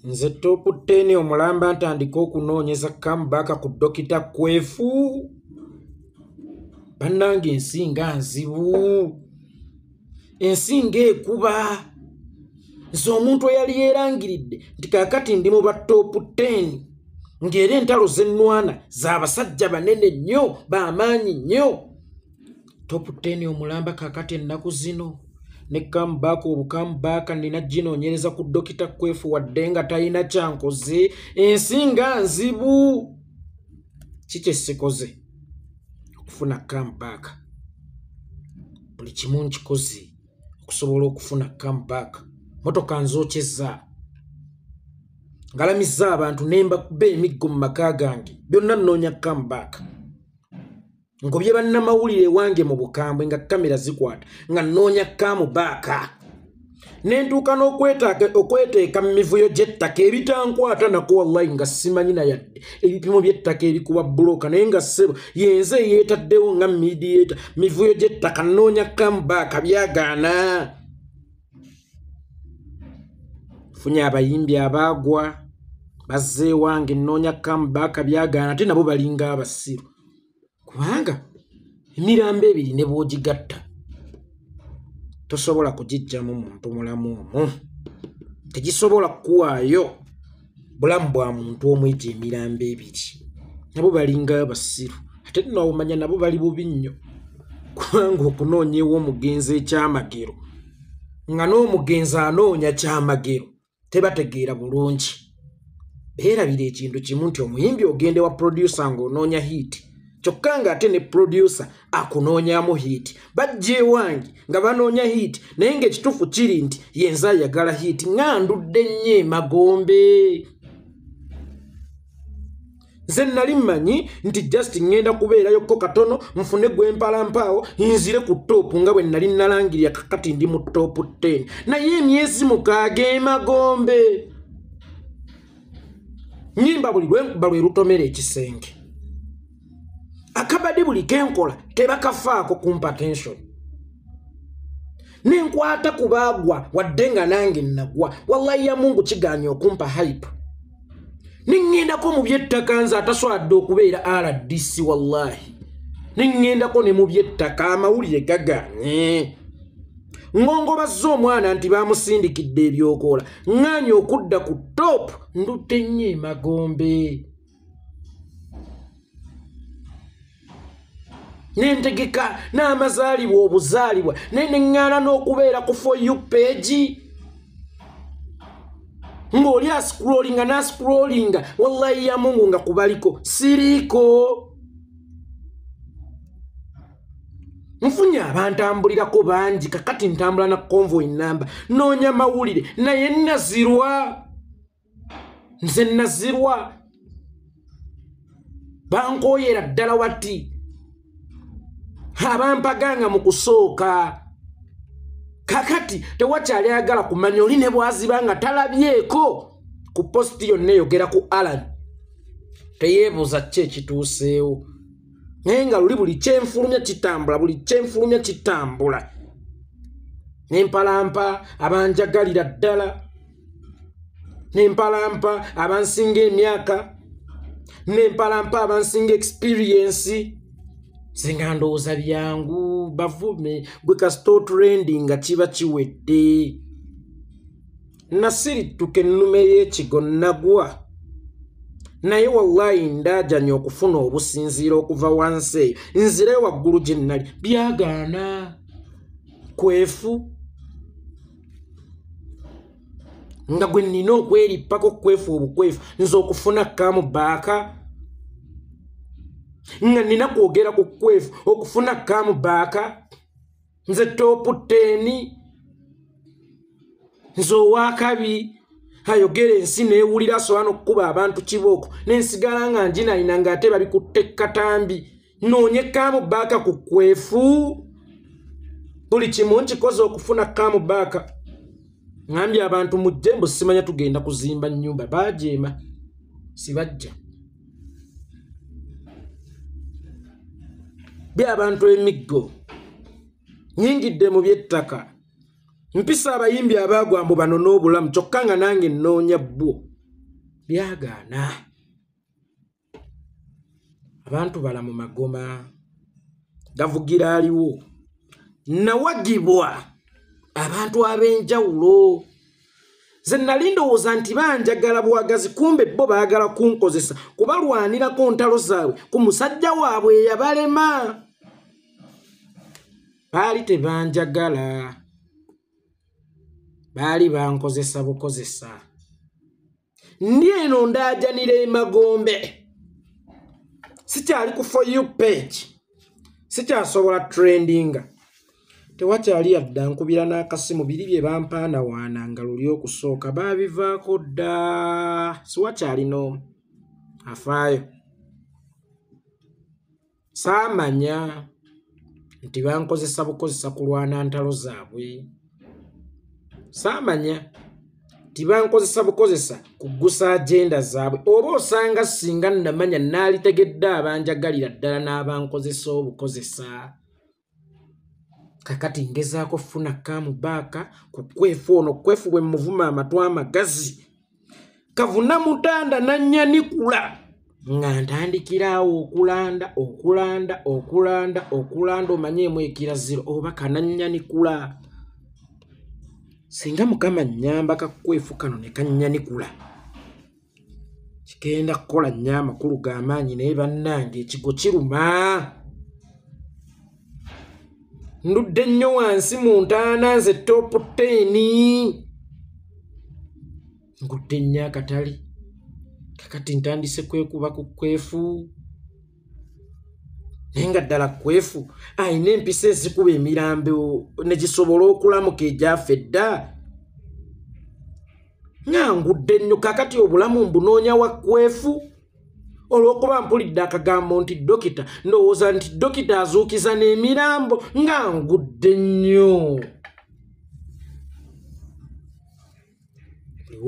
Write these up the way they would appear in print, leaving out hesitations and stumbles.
Nze top 10 omulamba ntandika okunoonyeza comeback ku Dokita Kwefu. Bannange ensinga nzibu. Ensinga ekuba. Nze omuntu eyali yeerangiridde nti kaakati ndi mu ba top 10. Ng'era entalo z'ennwana z'abasajja banene nnyo b'amaanyi nnyo. Top 10 omulamba kaakati ennaku zino. Ne comeback obucomeback nina ginoonyereza ku Dokita Kwefu wadde nga talina kyankoze. Ensinga nzibu. Kiki sikoze okufuna comeback? Buli kimu nkikoze okusobola okufuna comeback. Motoka nzookyezza, ngalamizza abantu nembakuba emiggo mu maka gange, byonna nnoonya comeback. Ngobye bannamawulire wange mu bukambwe nga kamera zikwata nga nnoonya comeback. Nentuuka n'okweteeka mu mivuyo gy'ettaka ebitankwata nako wallahi nga simanyi na yadde ebipimo by'ettaka ebikuba bulooka, naye nga ssebo yenze yeetaddewo nga mediator mivuyo gy'ettaka nnoonya comeback byagaana. Funye abayimbi abaagwa bazze wange nnoonya comeback byagaana, ate nabo balinga abasiru. Kubanga emirambo ebiri ne bw'ogigatta tosobola kugijjamu muntu mulamu omwo. Tegisobola kuwaayo bulamu bwa muntu omu egyo emirambo ebiri. Nabo balinga abasiru, ate tunawumanya nabo bali bubi nnyo. Kubanga okunoonya ew'omugenzi ekyamagero nga n'omugenzi anoonya kyamagero tebategeera bulungi. Beerabira ekintu kimu nti omuyimbi ogende wa producer ng'onoonya hit, kyokka nga ate ne producer akunoonyamu hit. Bajje ewange nga banoonya hit naye ng'ekituufu kiri nti yenze ayagala hit. Ng'andudde nnyo emagombe. Nze nali mmanyi nti just ngenda kubeerayokko katono nfune gwempalampaawo nzire ku top nga bwe nali nalangirira kakati ndi mu top 10. Naye emyezi mukaaga emagombe. Nyimba buli lwenkuba lwe lutomera ekisenge. Akabadi buli kenkola tebakafaako kumpa tension. Nenkwata ku baagwa wadde nga nange nagwa. Wallahi ya Mungu kigaanye okumpa hype. Ningendako mu byettaka nze ataswadde okubeera RDC wallahi. Ningendako ne mu byettaka amawulire gagaanye. Ngongobazza omwana nti bamusindikidde ebyokola. Nganye okudda ku top ndutte nnyo emagombe. Nentegeka n'amazaalibwa obuzaalibwa neneŋŋaana n'okubeera ku for you page. Ng'oli ascrollinga n'ascrollinga wallahi ya Mungu nga kubaliko siriiko. Nfunye abantambulirako bangi kakati ntambula na convoy namba noonya mawulire naye nazirwa. Nze nazirwa. Bankooyera ddala wati abampaganga mu kusooka. Kakati tewakyali ayagala kumanya oli ne bwaziba nga talabyeko ku posti yonna eyogera ku Alan. Teyeebuuza ki ekituuseewo. Naye nga luli buli kyenfulumya kitambula, buli kyenfulumya kitambula. Nempalampa abanjagalira ddala. Nempalampa abansinga emyaka. Nempalampa abansinga experience. Singa ndowooza byangu bavume gwe kasito trending nga kiba kiwedde. Nasirituke nnume y'ekigo nagwa. Naye wallahi ndaajanya okufuna obusinziiro okuva wansi eyo nzire waggulu gye nnali byagaana. Kwefu nga gwe nnina okwerippako Kwefu obukwefu nze okufuna comeback. Nga nina kwogera ku Kwefu okufuna comeback. Nze top 10. Nze owakabi ayogera ensi neewulira soano okukuba abantu kibooko nensigala nga njinalina ng'ate babikutte katambi. Noonye comeback ku Kwefu. Buli kimu nkikoze okufuna comeback. Ngambye abantu mujje mbu simanya tugenda kuzimba nnyumba. Baajeema sibajja. By'abantu emiggo nyingidde mu byettaka. Mpisa abayimbi abaagwa mbu bano n'obulamu kyokka nga nange nnoonya bbo. byagaana. Abantu bala mu magoma gavugira aliwo nawagibwa abantu ab'enjawulo. Ze nali ndowooza nti banjagala bwagazi, kumbe bo baagala kunkozesa kubalwanirako ntalo zaabwe ku musajja waabwe eyabalema. Baali tebanjagala, baali bankozesa bukozesa. Ndi eno ndaajanira emagombe, sikyali ku for you page, sikyasobola trendinga. Tewakyali yadda nkubira n'akasimu biri bye bampaana waananga luli okusooka baabivaako dda, siwakyalino afaayo. Saamanya nti bankozesa bukozesa kulwana ntalo zaabwe. Saamanya nti bankozesa bukozesa kuggusa agenda zaabwe. Oba osanga singa namanya naalitegedde abanjagalira ddala n'abankozesa obukozesa. Kakati ngezaako funa kamubaaka ku kwefu ono, kwefu bwe muvuma amatwa amagazi. Kavuna mutanda nanyanikula nga ntandikiraawo okulanda omanyeemu ekiraziro oba kananyanikula. Singa Mukama nnyamba kakwefu kano ne kanyanikula, kigenda kukola nnyo amakulu g'amaanyi naye bannange ekigo kiruma. Ndudde nnyo wansi mu ntaana nze top 10. Ngudde nnyo akatali. Kakati ntandise kwekuba ku kwefu. Naye nga ddala kwefu ayina empisa ezikuba emirambo ne gisobola okulamuka egyaffe dda. Nga ngudde nnyo kakati obulamu mbunoonya wa kwefu. Olw'okuba mpulidde akagambo nti dokita, ndowooza nti dokita azuukiza n'emirambo. Nga ngudde nnyo.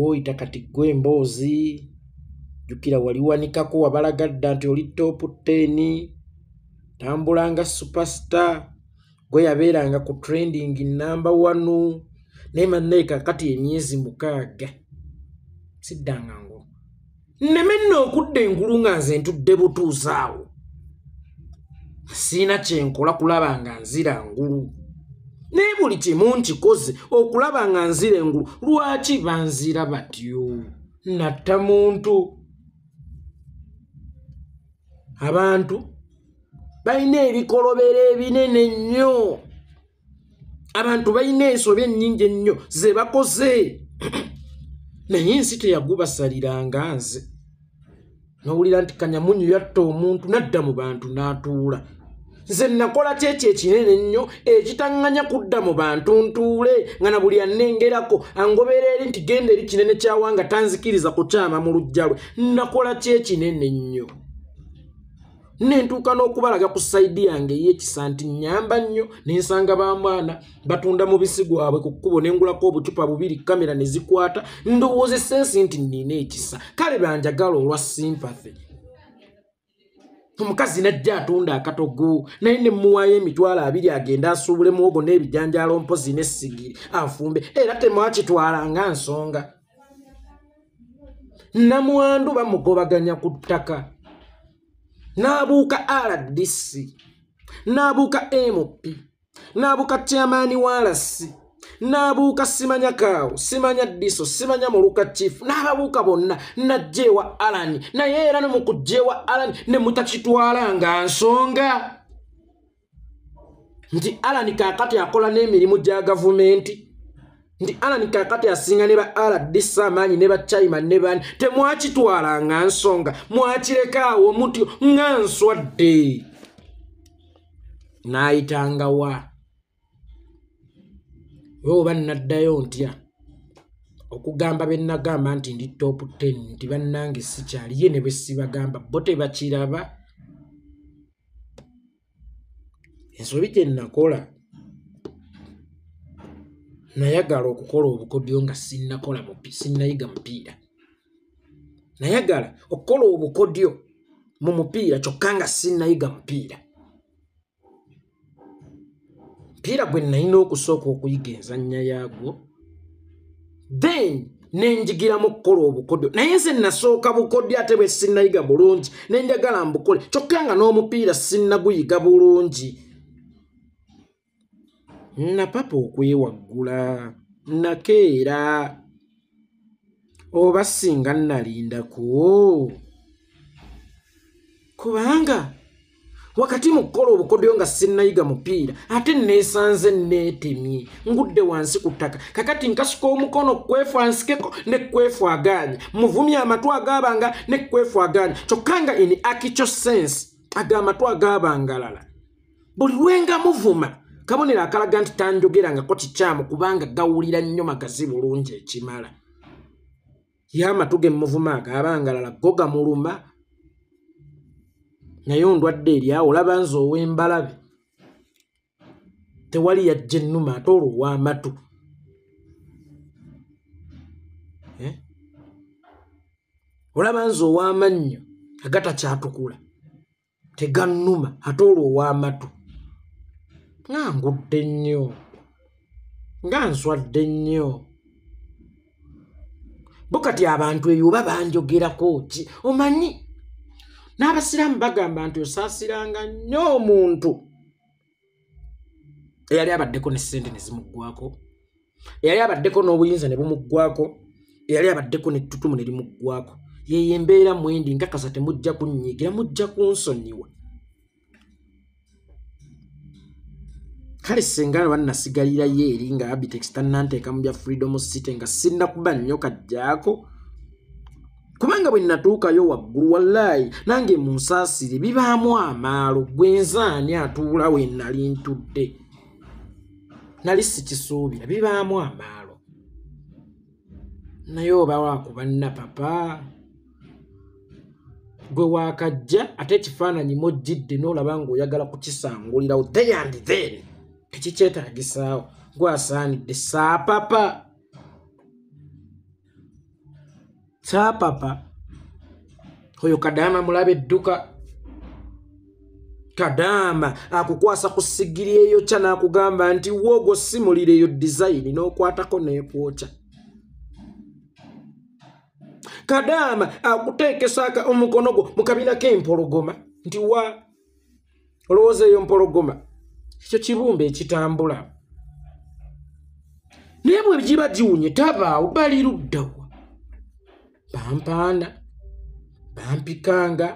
Oyita kati gwe emboozi, jjukira wali wanikako wabalagadda nti oli top 10, tambulanga superstar, gwe yabeeranga ku trending number 1. Naye mannaye kakati emyezi 6 siddanga ngo nneme nno okudda engulu nga nze ntudde butuuzaawo. Siina kyenkola kulaba nga nzira ngulu. Naye buli kimu nkikoze okulaba nga nzira engulu. Lwaki banzira batyo? Natta muntu. Abantu balina ebikolobero ebinene nnyo. Abantu balina ensobi ennyingi ennyo ze bakoze. Naye ensi teyagubasaliranga nze. Nowulira nti kanyamunyu yatta omuntu nadda mu bantu n'atuula. Nze nakola kyekyo ekinene nnyo ekitaŋŋanya kudda mu bantu ntuule nga na buli annengerako angobera eri nti genda eri kinene kyawanga tanzikiriza kukyama mu luggya lwe. Nakola kyekinene nnyo. Nentuuka n'okubalaga ku sayidi yange ey'ekisa nti nnyamba nnyo nensanga bamwana batunda mubisi gwabwe ku kkubo nengulako obucupa 2 kamera ne zikwata. Ndowooza essensi nti nnina ekisa. Kale banjagala olwa sympathy. Omukazi najja atunda akatogo naye ne muwaayo emitwalo 2 agenda asuubule muwogo n'ebijanjaalo mpozi n'essigiri afumbe era temwakitwalanga nsonga. Namuwandu bamugobaganya ku ttaka. N'abuuka RDC, n'abuuka MP, n'abuuka chairman wa RC, n'abuuka simanya Kaawo, simanya Diso, simanya Muluka Chief, n'ababuuka bonna najja ewa Alan. Naye era ne mu kujja ewa Alan ne mutakitwalanga nsonga. Nti Alan kaakati akola n'emirimu gya gavumenti. Nti Alan kakati asinga ne ba RDC amaanyi ne ba chairman ne bani temwakitwalanga nsonga. Mwakirekaawo mutyo nga nswadde. Naayitanga wa. Oba naddayo ntya okugamba be nagamba nti ndi top 10 nti bannange sikyali ye ne bwe sibagamba bo tebakiraba. Ensobi gye nakola nayagala okukola obukodyo nga sinnayiga mupiira. Nayagala okukola obukodyo mu mupiira kyokka nga sinnayiga mupiira. Mupiira gwe nalina okusooka okuyiga enzannya yaagwo, then nenjigira mu kukola obukodyo naye nze nasooka bukodyo ate bwe sinnayiga bulungi nenjagala mbukole kyokka nga n'omupiira sinnaguyiga bulungi napapa okwewaggula nakeera oba singa nalindako kubanga wakati mu kukola obukodyo nga sinnayiga mupiira ate neesanze neetemye ngudde wansi ku ttaka kakati nkasuka omukono kwefansikeko ne kwefwaganya muvumya amatu agabanga ne kwefwaganya kyokka nga in actual sense agamatu agabangalala buli lwenga muvuma kabonera akalaga nti tanjogerangako kikyamu kubanga gawulira nnyo magazi bulungi ekimala y'amatu ge muvuma agabangalala go gamuluma naye ondwadde eryawo olaba nze ow'embalabe tewali yajja ennuma ate olwo ow'amatu olaba nze ow'amannyo agatakyatukula tegannuma ate olwo ow'amatu nga ngudde nnyo nga nswadde nnyo bukati abantu eyo oba banjogerako ki omanyi n'abasiraamu bagamba nti osaasiranga nnyo omuntu eyali abaddeko n'essente ne zimuggwako eyali abaddeko n'obuyinza ne bumuggwako eyali abaddeko n'ettutumu ne limuggwako yeyo embeera mwendi nkakasa temujja kunnyiigira mujja kunsonyiwa kale senga bannasigalirayo eri nga Abitex tannanteeka mu bya Freedom City nga sinnakuba nnyo kajjaako kubanga bwe natuukayo waggulu wallahi nange mu nsaasire bibaamu amaalo gwenzaani atuula we nali ntudde nali sikisuubira bibaamu amaalo naye oba waakuba nnapapa gwe waakajja ate ekifaananyi mojjidde n'olaba ng'oyagala kukisangulirawo there and then tekikyetaagisaawo gwasaanidde saapapa oyo Kadaama mulaba edduka Kadaama akukwasa ku sigiri eyo kya n'akugamba nti wogo simulireyo design n'okwatako n'ekwokya Kadaama akuteekesa omukono gwo mu kabina k'empologoma nti wa olowooza eyo mpologoma ekyo kibumba ekitambula naye bwe giba giwunye tabaawo bali luddawa bampaana bampikanga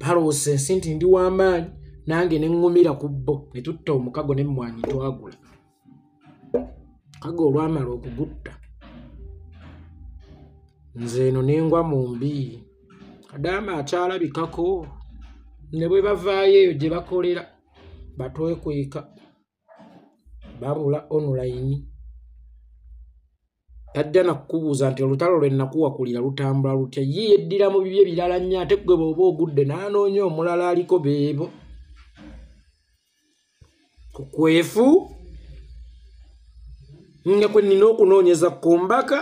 balowoosa ensi nti ndi w'amaanyi nange ne ŋŋumira ku bbo ne tutta omukago n'emmwanyi twagula kago olwamala okugutta nze eno n'engwa mu mbi Kadaama akyalabikako ne bwe bavaayo eyo gye bakolera batwekweka babula online tajja nakubuuza nti olutalo lwe nakuwakulira lutambula lutya ye yeddira mu bibye birala nnyo ate gwe bw'oba ogudde n'anoonya omulala aliko beebo kukwefu nga kwe nnina okunoonyeza kumbaka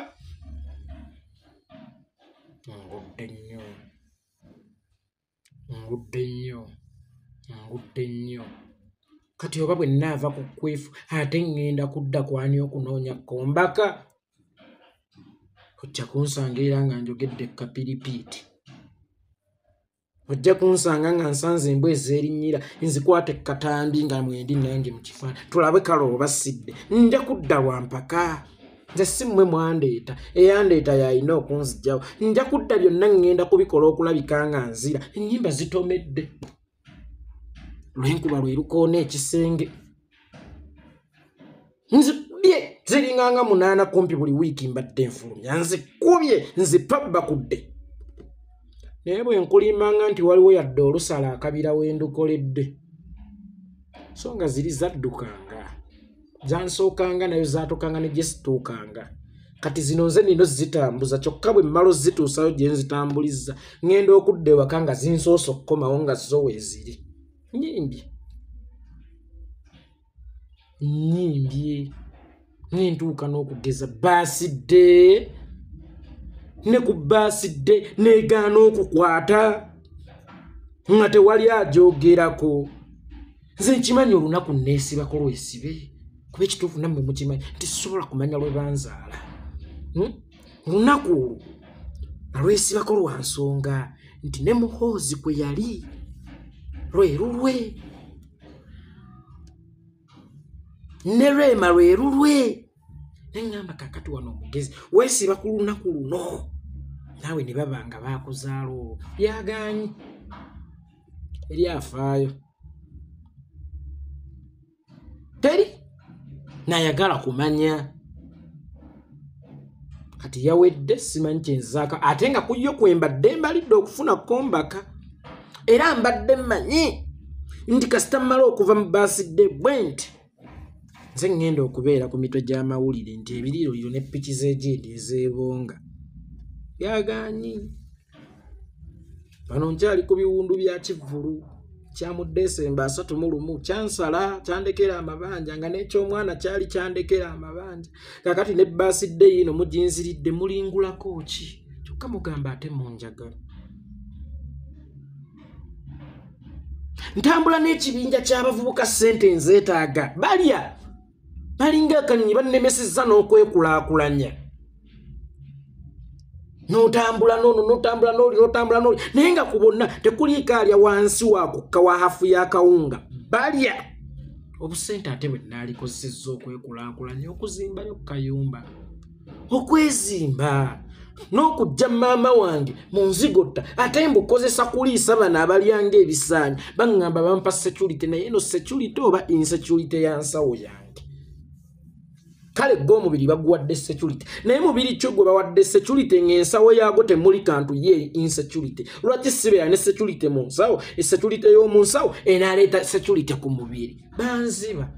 ngudde nnyo kati oba bwe nnaava ku kwefu ate ŋŋenda kudda kwani okunoonya kombaka ojja kunsanga era nga njogedde kapiripiiti ojja kunsanga nga nsanze embwa ez'erinnyira nzikwate katambi nga mwendi nange mu kifaananyi tulabe kale oba sidde nja kudda wampaka nze si mmwe mwandeeta eyandeeta yalina okunzijjawo nja kudda byonna ŋŋenda kubikola okulabika nga nzira ennyimba zitomedde lwenkuba lwe lukoona ekisenge nzikubye ziringanga 8 kumpi buli wiiki mbadde nfulumya nzikubye nzipabakudde naye bwe nkulimbanga nti waliwo yadde olusala akabira we ndukoledde so nga ziri zaddukanga zansookanga nayo zaatokanga ne gye situukanga kati zino nze nino zitambuza kyokka bwe mmalo zituusayo gye nzitambuliza ŋŋenda okudda ewaka nga zinsoose okukomawo nga zo weeziri nyimbye nentuuka n'okugeza baasidde ne ku baasidde neegaana okukwata nga tewali ajogerako nze nkimanyi olunaku neesibako lwesibe kuba ekituufu nammwe mukimanyi nti sisobola kumanya lwe banzaala lunaku alwesibako lwa nsonga nti ne Muhoozi kwe yali lwe lulwe ne Rema lwe lulwe neŋŋamba kakati wano omugezi weesiba ku lunaku luno naawe ne babanga baakuzaala olwo byagaanyi eri afaayo teri nayagala kumanya kati yawedde simanyi kyenzaaka ate nga kuyo kwembadde mbalidde okufuna kombaka era mbadde mmanyi nti kasita mmala okuva mu baasidde bwenti nze ŋŋenda okubeera ku mitwe gy'amawulire nti ebiriiroliro ne piki z'ejeedi ezeebonga byagaanyi bano nkyali ku biwundu bya Kivvulu kya mu Desemba 31 kyansala kyandekera amabanja nga n'ekyomwana kyali kyandekera amabanja kakati ne baasidde yino muginziridde mulingulako ki kyokka mugamba ate munjagala ntambula n'ekibinja ky'abavubuka ssente nzeetaaga balya balinga akanyonyi bannemesezza n'okwekulaakulanya n'otambula n'ono n'otambula n'oli naye nga ku bonna tekuliiko alya wansi wakukka wa hafu y'akawunga balya obusente ate bwe nnaalikozesezza okwekulaakulanya okuzimbayo ku kayumba okwezimba n'okujja maama wange mu nzigotta ate mbukozesa kuliisa bano abalyanga ebisaanyi baŋŋamba bampa security naye eno security oba insecurity ya nsawo yange kale gw'omubiri baguwadde security naye mubiri kyo gwe bawadde security ng'ensawo yaago temuli kantu ye insecurity lwaki sibeera ne security mu nsawo esecurity y'omu nsawo enaaleeta security ku mubiri banziba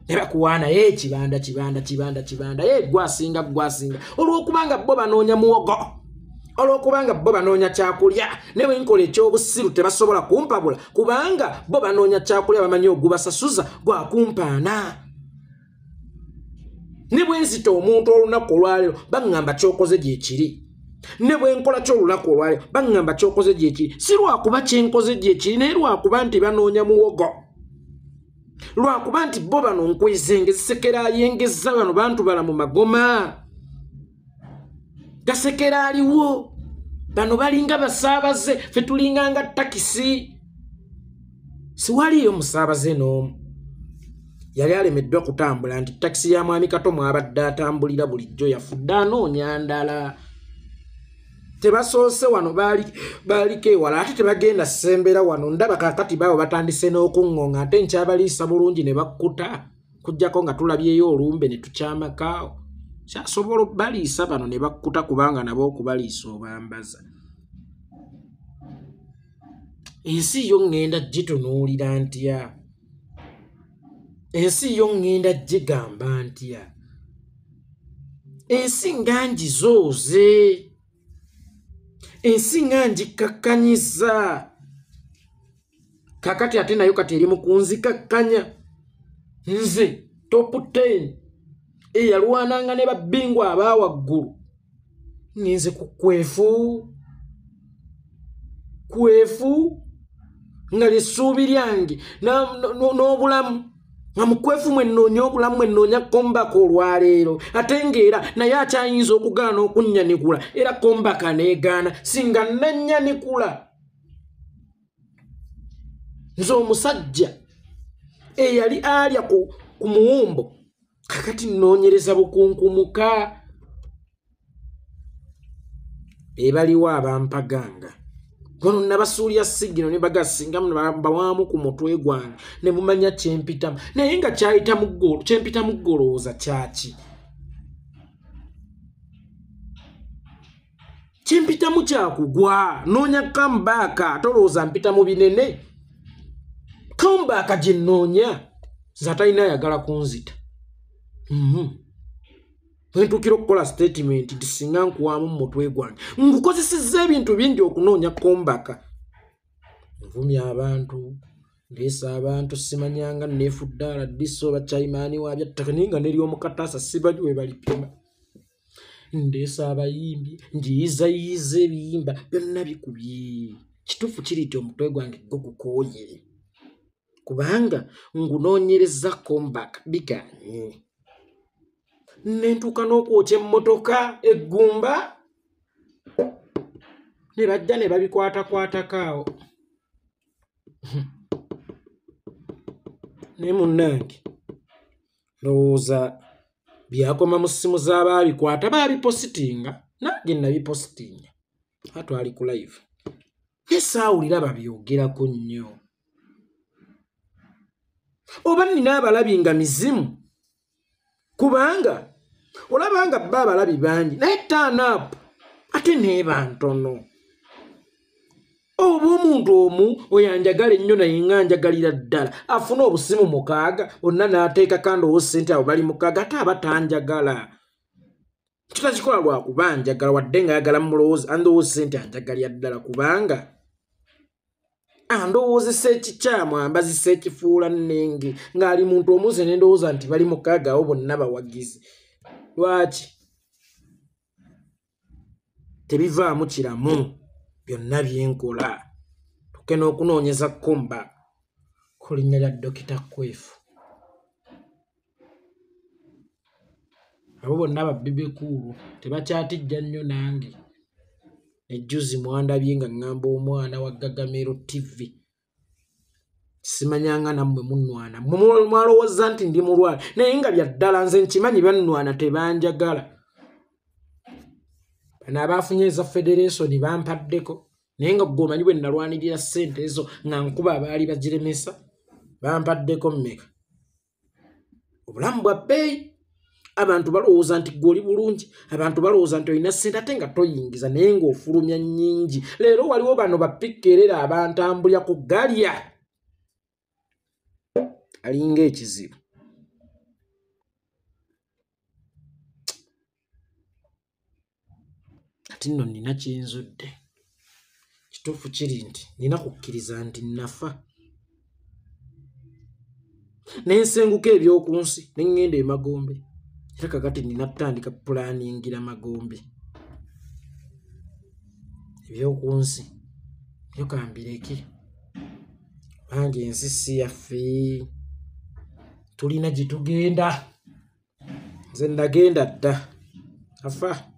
ne bakuwaana ye kibanda ye gwasinga olw'okubanga bo banoonya muwogo olw'okubanga bo banoonya kyakulya ne bwe nkola ekyobusiru tebasobola kumpabula kubanga bo banoonya kyakulya bamanyi ogubasasuza gwakumpaana ne bwe nzita omuntu olunaku olwaleero baŋŋamba kyokoze gye kiri ne bwe nkola ky'olunaku olwaleero baŋŋamba kyokoze gye kiri si lwakuba kyenkoze gye kiri naye lwakuba nti banoonya muwogo lwakuba nti bo bano nkwezenge zisekera ayengezza bano bantu bala mu magoma gasekera aliwo bano balinga basaabaze fe tulinganga takisi siwaliyo musaabaze n'omu yali alemeddwa kutambula nti takisi ya mwami Kato mwabadde atambulira bulijjo yafudde anoonya ndala tebasoose wano baaliko ewala ate tebagenda sembera wano ndaba kakati baabo batandise n'okuŋŋonga ate nkyabaliisa bulungi ne bakkuta kujjako nga tulabyeyo olumbe ne tukyamakaawo kyasobola baliisa bano ne bakkuta kubanga nabo okubaliisa obambaza ensi yo ŋŋenda gitunuulira ntya ensi yo ŋŋenda gigamba ntya ensi nga ngizooze ensi nga ngikakkanyiza kakati ate nayo kati eri mu kunzikakkanya nze topu 10 eyalwananga ne babbingwa abaawaggulu ngenze ku kwefu nga lyessuubi lyange n'obulamu nga mukwefu mwe nnoonya obulamu mwe nnoonya kombaka olwaleero ate ng'era naye akyayinza okugaana okunnyanikula era kombaka neegaana singa nnannyanikula nze omusajja eyali alya ku muwumbo kakati nnoonyereza bukunkumuka ebaliwo abampaganga gono nabasuulya sigino ne bagasingamu bawaamu ku mutwe gwange ne mumanya kyempitamu naye nga kyempitamu golowooza kyaki kyempitamu kyakugwa noonya kambaaka tolowooza mpita mu binene kambaaka gye nnoonya zatalina ayagala kunzita Wentukira okukola statement nti singa nkuwaamu mu mutwe gwange ngukozesezza ebintu bingi okunoonya kombaka nvumya abantu ndeesa abantu simanyanga neefudde aladdiso bakyayimaani wabyattaka naye nga neryomukataasa sibaji we balipima ndeesa abayimbi njiyizayiza ebiyimba byonna bikubye kituufu kiri ti omutwe gwange gwo gukooye kubanga ngunoonyereza kombaka biganye nentuuka n'okwokya emmotoka eggumba ne bajja ne babikwatakwatako awo. Ne munnange ndowooza byakoma mu ssimu z'abaabikwata baabipositinga, nange nabipositinga twali ku live naye saawulira babyogerako nnyo. Oba nnina abalabi nga mizimu, kubanga olabanga bba abalabi bangi naye taanapu ate neeba ntono. Oba omuntu omu oyanjagala ennyo naye nga njagalira ddala afuna obusimu 6 onna n'ateeka kandowooza ssente abo bali 6 ate aba tanjagala. Kitakikola lwakuba njagala wadde ng'ayagala mulowooza andowooza ssente anjagalya ddala kubanga andowoozesa ekikyamu ambazisa ekifuula nnenge ng'ali muntu omuze ne ndowooza nti bali 6 awo bonna bawagizi. Lwaki? Tebivaamu kiramu byonna byenkola. Tuke n'okunoonyeza kkomba ku linnya lya Dokita Kwefu. Abo bonna babbibikuulu tebakyatijja nnyo nange. Ejjuzi mwandabye nga ŋŋamba omwana wa Gagamero TV. Simanyanga nammwe munnwana. Mwalowooza nti ndi mulwala naye nga bya ddala nze nkimanyi bannwana tebanjagala. Bano abaafunye eza Federation bampaddeko naye nga gw'omanyi bwe nalwanirira ssente ezo nga nkuba abaali bagiremesa bampaddeko mmeka. Obulamu bwa bbeeyi. Abantu balowooza nti gw'oli bulungi, abantu balowooza nti olina ssente ate nga toyingiza naye ng'ofulumya nnyingi. Leero waliwo bano bapikkerera abantambulya ku galya alinga ekizibu. Ati nno nina kyenzudde. Kituufu kiri nti nina kukkiriza nti nafa nensenguka eby'oku nsi ne ŋŋenda e Magombe. Era kakati nina kutandika pulaaningira Magombe. Eby'oku nsi byo kambireke bange ensi si yaffe, tulina gye tugenda. Nze nagenda dda afa.